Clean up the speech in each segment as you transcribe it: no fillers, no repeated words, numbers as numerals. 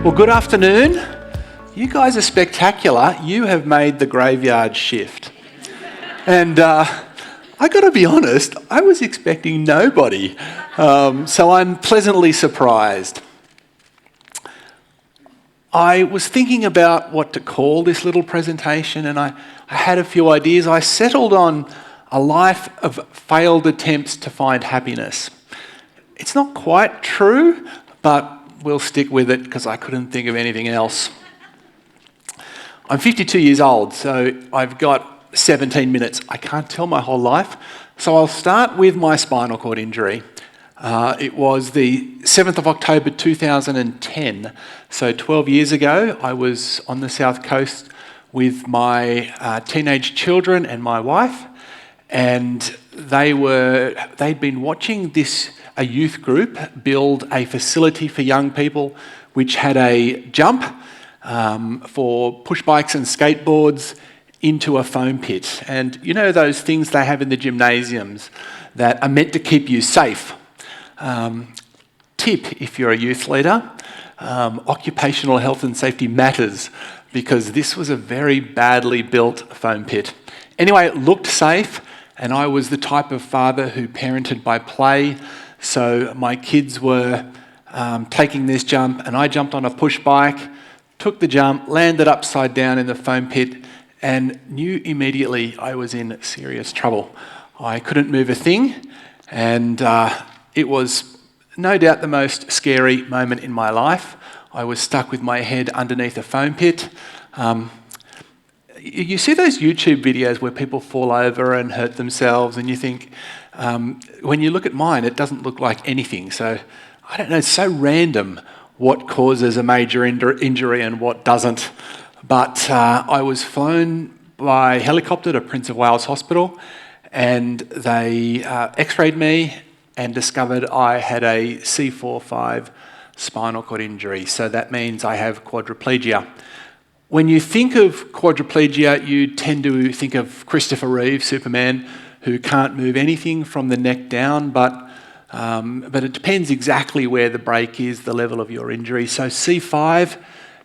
Well, good afternoon. You guys are spectacular. You have made the graveyard shift. And I got to be honest, I was expecting nobody. So I'm pleasantly surprised. I was thinking about what to call this little presentation, and I had a few ideas. I settled on a life of failed attempts to find happiness. It's not quite true, but we'll stick with it because I couldn't think of anything else. I'm 52 years old, so I've got 17 minutes. I can't tell my whole life, so I'll start with my spinal cord injury. It was the 7th of October 2010, so 12 years ago. I was on the South Coast with my teenage children and my wife, and they'd been watching a youth group build a facility for young people which had a jump for push bikes and skateboards into a foam pit. And you know those things they have in the gymnasiums that are meant to keep you safe. Tip, if you're a youth leader, occupational health and safety matters, because this was a very badly built foam pit. Anyway, it looked safe, and I was the type of father who parented by play. So my kids were taking this jump, and I jumped on a push bike, took the jump, landed upside down in the foam pit, and knew immediately I was in serious trouble. I couldn't move a thing, and it was no doubt the most scary moment in my life. I was stuck with my head underneath a foam pit. You see those YouTube videos where people fall over and hurt themselves, and you think, when you look at mine, it doesn't look like anything. So, I don't know, it's so random what causes a major injury and what doesn't. But I was flown by helicopter to Prince of Wales Hospital, and they x-rayed me and discovered I had a C4-5 spinal cord injury. So that means I have quadriplegia. When you think of quadriplegia, you tend to think of Christopher Reeve, Superman, who can't move anything from the neck down, but it depends exactly where the break is, the level of your injury. So C5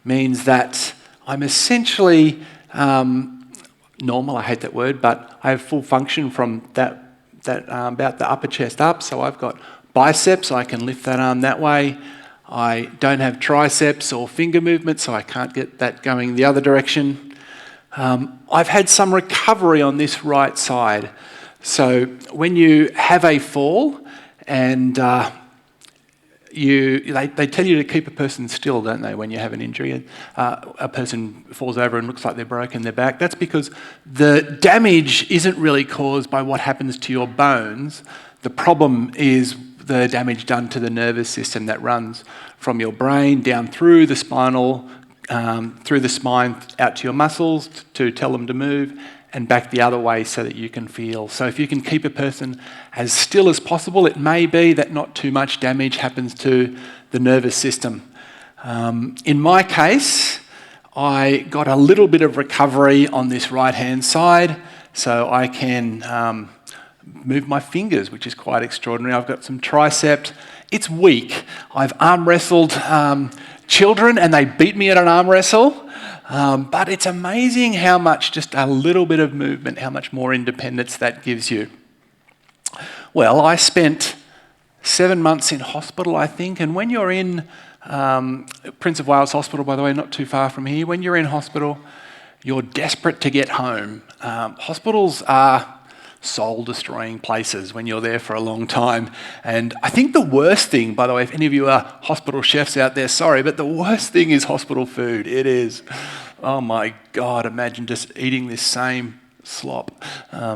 means that I'm essentially normal, I hate that word, but I have full function from that about the upper chest up. So I've got biceps, I can lift that arm that way. I don't have triceps or finger movement, so I can't get that going the other direction. I've had some recovery on this right side. So when you have a fall and they tell you to keep a person still, don't they, when you have an injury? A person falls over and looks like they're broken their back. That's because the damage isn't really caused by what happens to your bones. The problem is the damage done to the nervous system that runs from your brain down through the spinal, through the spine out to your muscles to tell them to move, and back the other way so that you can feel. So if you can keep a person as still as possible, it may be that not too much damage happens to the nervous system. In my case, I got a little bit of recovery on this right-hand side, so I can move my fingers, which is quite extraordinary. I've got some tricep. It's weak. I've arm wrestled children, and they beat me at an arm wrestle. But it's amazing how much just a little bit of movement, how much more independence that gives you. Well, I spent 7 months in hospital, I think, and when you're in Prince of Wales Hospital, by the way, not too far from here, when you're in hospital, you're desperate to get home. Hospitals are soul-destroying places when you're there for a long time. And I think the worst thing, by the way, if any of you are hospital chefs out there, sorry, but the worst thing is hospital food. It is. Oh my God, imagine just eating this same slop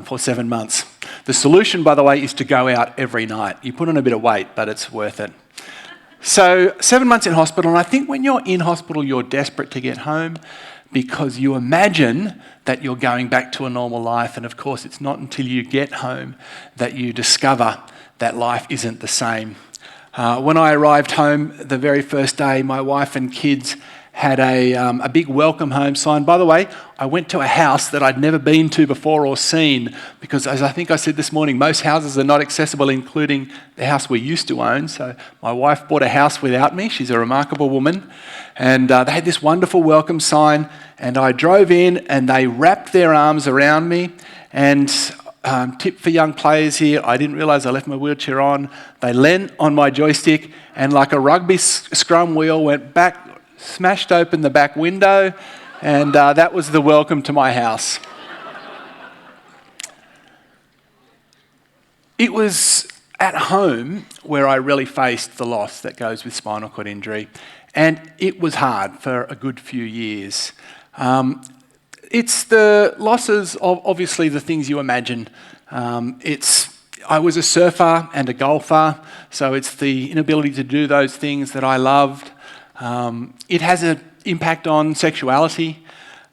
for 7 months. The solution, by the way, is to go out every night. You put on a bit of weight, but it's worth it. So 7 months in hospital, and I think when you're in hospital, you're desperate to get home because you imagine that you're going back to a normal life. And of course, it's not until you get home that you discover that life isn't the same. When I arrived home the very first day, my wife and kids had a big welcome home sign. By the way, I went to a house that I'd never been to before or seen, because as I think I said this morning, most houses are not accessible, including the house we used to own. So my wife bought a house without me. She's a remarkable woman. And they had this wonderful welcome sign, and I drove in and they wrapped their arms around me. And tip for young players here, I didn't realise I left my wheelchair on. They leant on my joystick and like a rugby scrum wheel went back, smashed open the back window, and that was the welcome to my house. It was at home where I really faced the loss that goes with spinal cord injury, and it was hard for a good few years. It's the losses of obviously the things you imagine. I was a surfer and a golfer, so it's the inability to do those things that I loved. It has an impact on sexuality.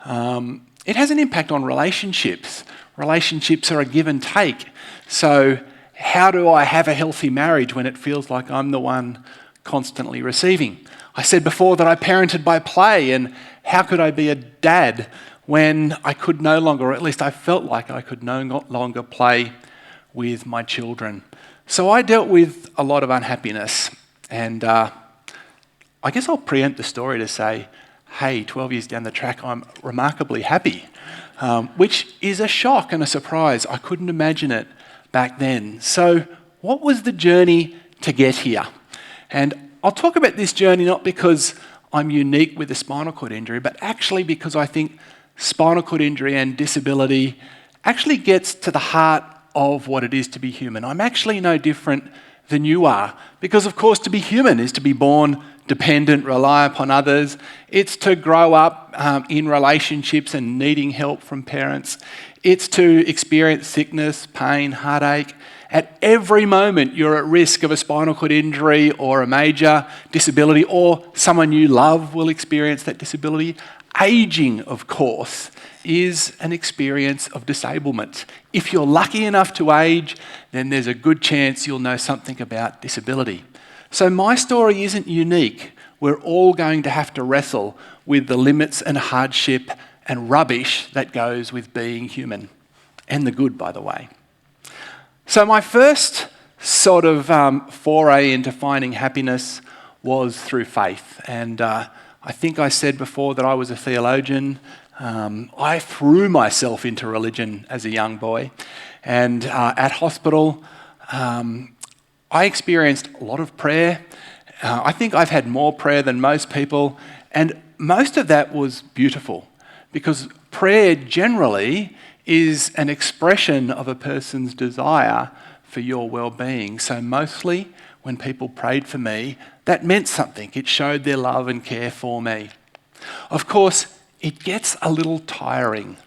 It has an impact on relationships. Relationships are a give and take. So how do I have a healthy marriage when it feels like I'm the one constantly receiving? I said before that I parented by play, and how could I be a dad when I could no longer, or at least I felt like I could no longer play with my children? So I dealt with a lot of unhappiness, and I guess I'll preempt the story to say, hey, 12 years down the track, I'm remarkably happy, which is a shock and a surprise. I couldn't imagine it back then. So what was the journey to get here? And I'll talk about this journey not because I'm unique with a spinal cord injury, but actually because I think spinal cord injury and disability actually gets to the heart of what it is to be human. I'm actually no different than you are, because of course to be human is to be born dependent, rely upon others. It's to grow up in relationships and needing help from parents. It's to experience sickness, pain, heartache. At every moment you're at risk of a spinal cord injury or a major disability, or someone you love will experience that disability. Aging, of course, is an experience of disablement. If you're lucky enough to age, then there's a good chance you'll know something about disability. So my story isn't unique. We're all going to have to wrestle with the limits and hardship and rubbish that goes with being human. And the good, by the way. So my first sort of foray into finding happiness was through faith. And I think I said before that I was a theologian. I threw myself into religion as a young boy. And at hospital, I experienced a lot of prayer. I think I've had more prayer than most people. And most of that was beautiful, because prayer generally is an expression of a person's desire for your well-being. So mostly when people prayed for me, that meant something. It showed their love and care for me. Of course, it gets a little tiring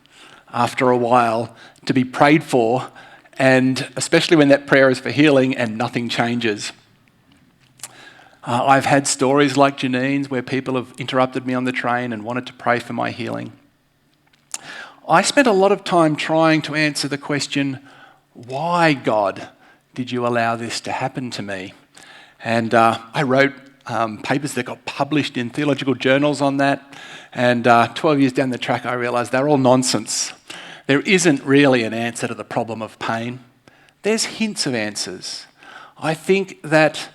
after a while to be prayed for, and especially when that prayer is for healing and nothing changes. I've had stories like Janine's where people have interrupted me on the train and wanted to pray for my healing. I spent a lot of time trying to answer the question, why, God, did you allow this to happen to me? And I wrote papers that got published in theological journals on that. And 12 years down the track, I realised they're all nonsense. There isn't really an answer to the problem of pain. There's hints of answers. I think that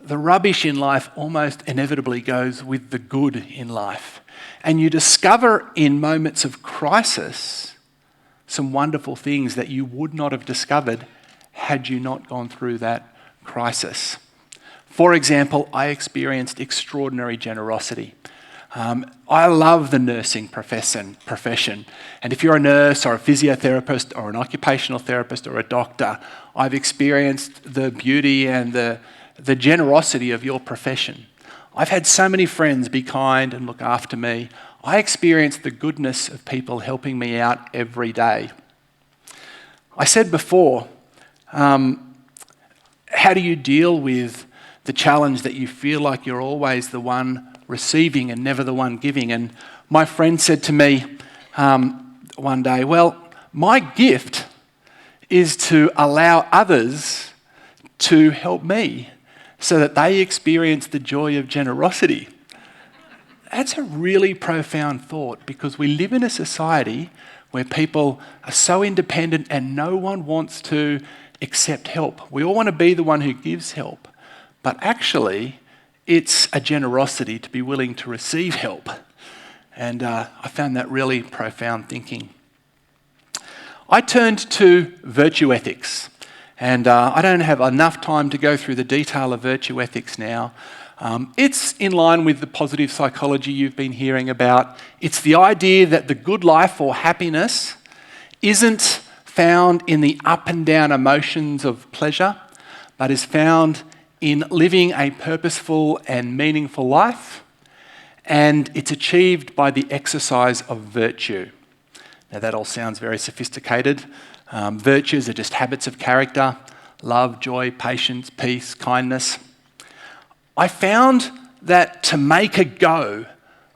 the rubbish in life almost inevitably goes with the good in life. And you discover in moments of crisis some wonderful things that you would not have discovered had you not gone through that crisis. For example, I experienced extraordinary generosity. I love the nursing profession. And if you're a nurse or a physiotherapist or an occupational therapist or a doctor, I've experienced the beauty and the generosity of your profession. I've had so many friends be kind and look after me. I experienced the goodness of people helping me out every day. I said before, how do you deal with the challenge that you feel like you're always the one receiving and never the one giving? And my friend said to me one day, well, my gift is to allow others to help me so that they experience the joy of generosity. That's a really profound thought, because we live in a society where people are so independent and no one wants to accept help. We all want to be the one who gives help. But actually, it's a generosity to be willing to receive help. And I found that really profound thinking. I turned to virtue ethics. And I don't have enough time to go through the detail of virtue ethics now. It's in line with the positive psychology you've been hearing about. It's the idea that the good life or happiness isn't found in the up and down emotions of pleasure, but is found in living a purposeful and meaningful life, and it's achieved by the exercise of virtue. Now that all sounds very sophisticated. Virtues are just habits of character: love, joy, patience, peace, kindness. I found that to make a go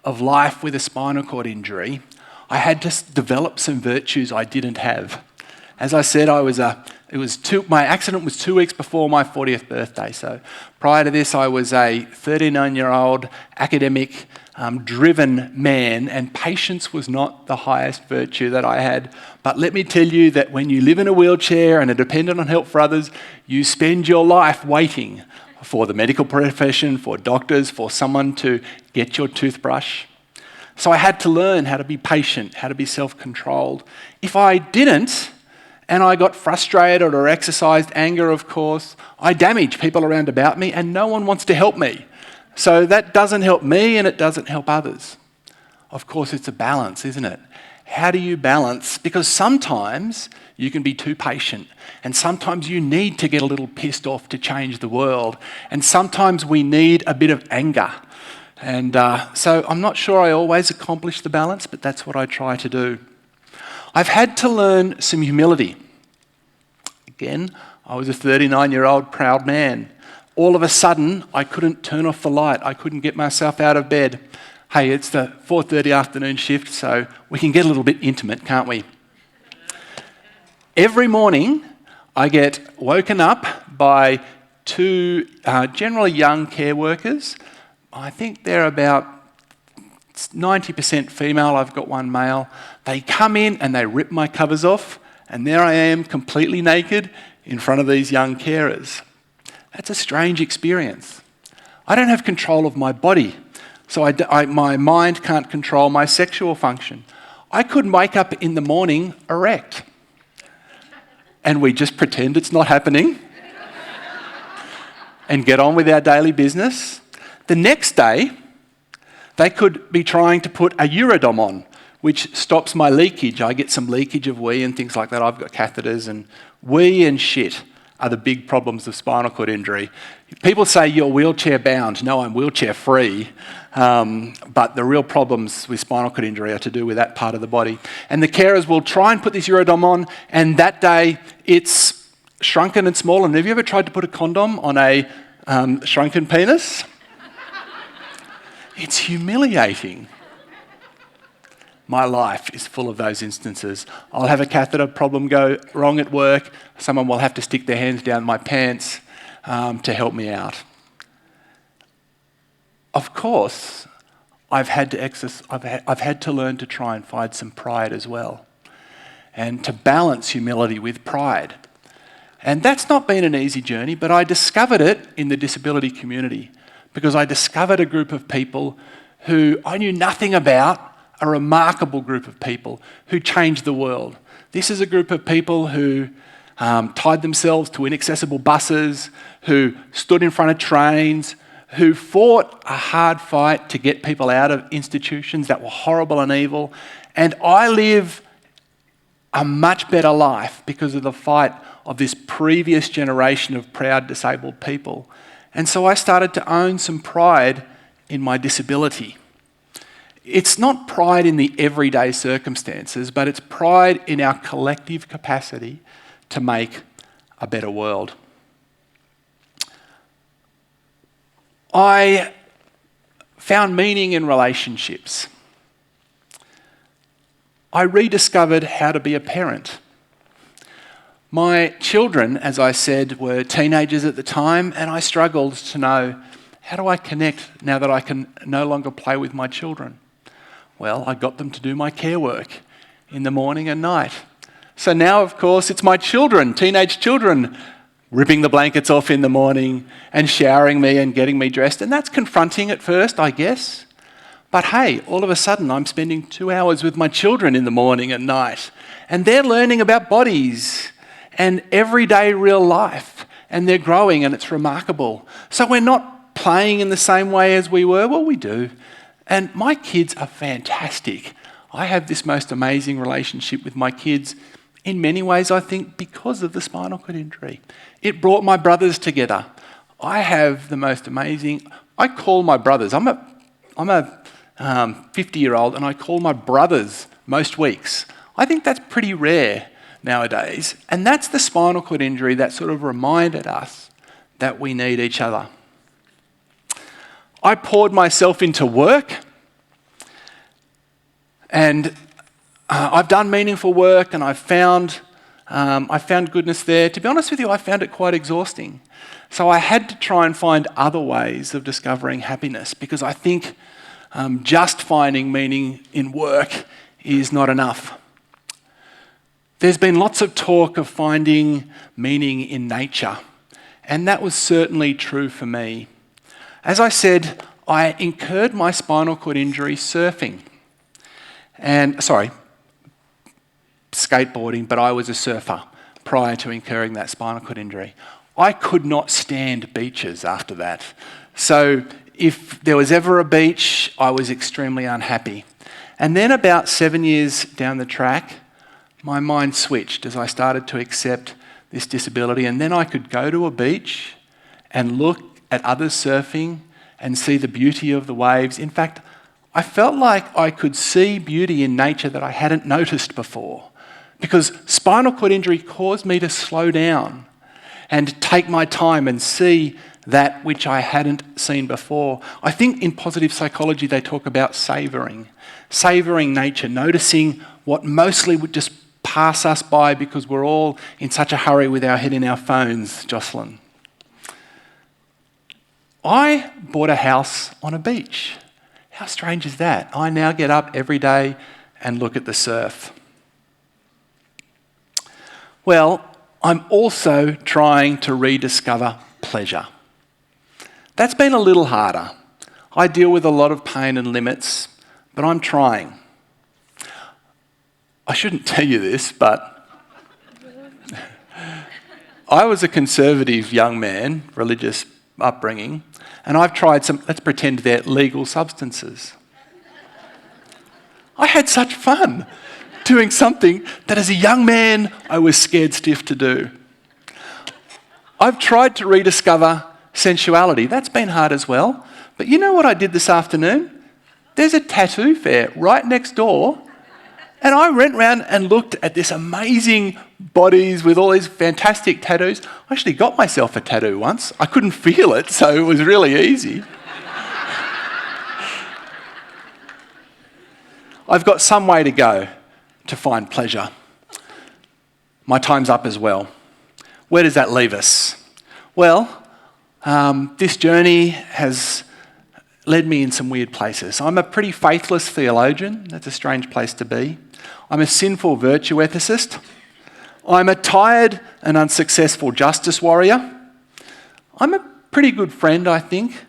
of life with a spinal cord injury, I had to develop some virtues I didn't have. As I said, my accident was 2 weeks before my 40th birthday. So prior to this, I was a 39-year-old academic, driven man, and patience was not the highest virtue that I had. But let me tell you that when you live in a wheelchair and are dependent on help for others, you spend your life waiting for the medical profession, for doctors, for someone to get your toothbrush. So I had to learn how to be patient, how to be self-controlled. If I didn't, and I got frustrated or exercised anger, of course, I damage people around about me, and no one wants to help me. So that doesn't help me, and it doesn't help others. Of course, it's a balance, isn't it? How do you balance? Because sometimes you can be too patient, and sometimes you need to get a little pissed off to change the world, and sometimes we need a bit of anger. And so I'm not sure I always accomplish the balance, but that's what I try to do. I've had to learn some humility. Again, I was a 39-year-old proud man. All of a sudden, I couldn't turn off the light. I couldn't get myself out of bed. Hey, it's the 4:30 afternoon shift, so we can get a little bit intimate, can't we? Every morning, I get woken up by two generally young care workers. I think they're about 90% female. I've got one male. They come in and they rip my covers off, and there I am completely naked in front of these young carers. That's a strange experience. I don't have control of my body, so my mind can't control my sexual function. I could wake up in the morning erect, and we just pretend it's not happening and get on with our daily business. The next day, they could be trying to put a urodom on, which stops my leakage. I get some leakage of wee and things like that. I've got catheters, and wee and shit are the big problems of spinal cord injury. People say you're wheelchair bound. No, I'm wheelchair free. But the real problems with spinal cord injury are to do with that part of the body. And the carers will try and put this urodom on, and that day it's shrunken and small. And have you ever tried to put a condom on a shrunken penis? It's humiliating. My life is full of those instances. I'll have a catheter problem go wrong at work. Someone will have to stick their hands down my pants to help me out. Of course, I've had to learn to try and find some pride as well, and to balance humility with pride. And that's not been an easy journey, but I discovered it in the disability community, because I discovered a group of people who I knew nothing about, a remarkable group of people who changed the world. This is a group of people who tied themselves to inaccessible buses, who stood in front of trains, who fought a hard fight to get people out of institutions that were horrible and evil. And I live a much better life because of the fight of this previous generation of proud disabled people. And so I started to own some pride in my disability. It's not pride in the everyday circumstances, but it's pride in our collective capacity to make a better world. I found meaning in relationships. I rediscovered how to be a parent. My children, as I said, were teenagers at the time, and I struggled to know How do I connect now that I can no longer play with my children? Well, I got them to do my care work in the morning and night. So now, of course, it's my children, teenage children, ripping the blankets off in the morning and showering me and getting me dressed. And that's confronting at first, I guess. But hey, all of a sudden I'm spending 2 hours with my children in the morning and night. And they're learning about bodies and everyday real life. And they're growing and it's remarkable. So we're not playing in the same way as we were. Well, we do. And my kids are fantastic. I have this most amazing relationship with my kids in many ways, I think, because of the spinal cord injury. It brought my brothers together. I have the most amazing... I call my brothers... I'm a 50-year-old and I call my brothers most weeks. I think that's pretty rare nowadays. And that's the spinal cord injury that sort of reminded us that we need each other. I poured myself into work and I've done meaningful work and I found goodness there. To be honest with you, I found it quite exhausting. So I had to try and find other ways of discovering happiness because I think just finding meaning in work is not enough. There's been lots of talk of finding meaning in nature, and that was certainly true for me. As I said, I incurred my spinal cord injury surfing. Skateboarding, but I was a surfer prior to incurring that spinal cord injury. I could not stand beaches after that. So if there was ever a beach, I was extremely unhappy. And then about 7 years down the track, my mind switched as I started to accept this disability. And then I could go to a beach and look at others surfing and see the beauty of the waves. In fact, I felt like I could see beauty in nature that I hadn't noticed before, because spinal cord injury caused me to slow down and take my time and see that which I hadn't seen before. I think in positive psychology they talk about savouring nature, noticing what mostly would just pass us by because we're all in such a hurry with our head in our phones, Jocelyn. I bought a house on a beach. How strange is that? I now get up every day and look at the surf. Well, I'm also trying to rediscover pleasure. That's been a little harder. I deal with a lot of pain and limits, but I'm trying. I shouldn't tell you this, but I was a conservative young man, religious upbringing, and I've tried some, let's pretend they're legal substances. I had such fun doing something that as a young man I was scared stiff to do. I've tried to rediscover sensuality. That's been hard as well. But you know what I did this afternoon? There's a tattoo fair right next door. And I went round and looked at this amazing bodies with all these fantastic tattoos. I actually got myself a tattoo once. I couldn't feel it, so it was really easy. I've got some way to go to find pleasure. My time's up as well. Where does that leave us? Well, this journey has led me in some weird places. I'm a pretty faithless theologian. That's a strange place to be. I'm a sinful virtue ethicist. I'm a tired and unsuccessful justice warrior. I'm a pretty good friend, I think,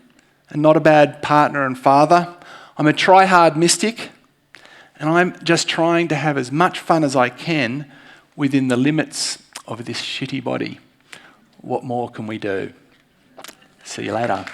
and not a bad partner and father. I'm a try-hard mystic, and I'm just trying to have as much fun as I can within the limits of this shitty body. What more can we do? See you later.